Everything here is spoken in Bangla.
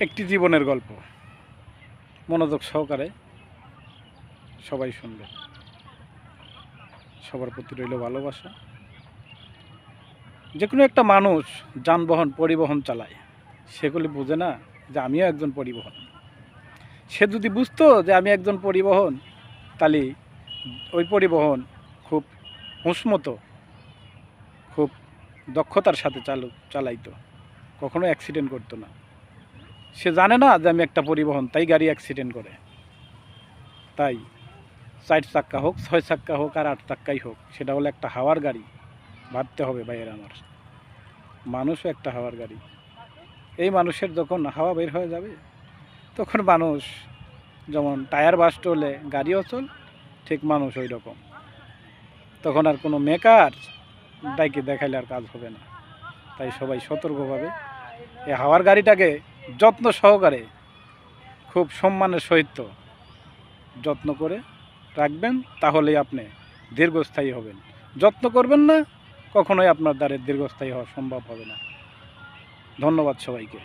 একটি জীবনের গল্প। মনোযোগ সহকারে সবাই শুনবে। সবার প্রতি রইল ভালোবাসা। যে কোনো একটা মানুষ যানবাহন পরিবহন চালায়, সেগুলি বোঝে না যে আমিও একজন পরিবহন। সে যদি বুঝতো যে আমি একজন পরিবহন, তাহলে ওই পরিবহন খুব হুঁশমতো, খুব দক্ষতার সাথে চালাইতো, কখনো অ্যাক্সিডেন্ট করতো না। সে জানে না যে আমি একটা পরিবহন, তাই গাড়ি অ্যাক্সিডেন্ট করে। তাই 4 চাক্কা হোক, 6 চাক্কা হোক, আর 8 চাক্কাই হোক, সেটা হলো একটা হাওয়ার গাড়ি। ভাবতে হবে ভাইয়ের আমার, মানুষও একটা হাওয়ার গাড়ি। এই মানুষের যখন হাওয়া বের হয়ে যাবে, তখন মানুষ যেমন টায়ার বাস্ট হলে গাড়িও চল, ঠিক মানুষ ওই রকম। তখন আর কোনো মেকার ডাইকে দেখাইলে আর কাজ হবে না। তাই সবাই সতর্কভাবে এই হাওয়ার গাড়িটাকে যত্ন সহকারে, খুব সম্মানের সহিত যত্ন করে রাখবেন, তাহলেই আপনি দীর্ঘস্থায়ী হবেন। যত্ন করবেন না, কখনোই আপনার দ্বারা দীর্ঘস্থায়ী হওয়া সম্ভব হবে না। ধন্যবাদ সবাইকে।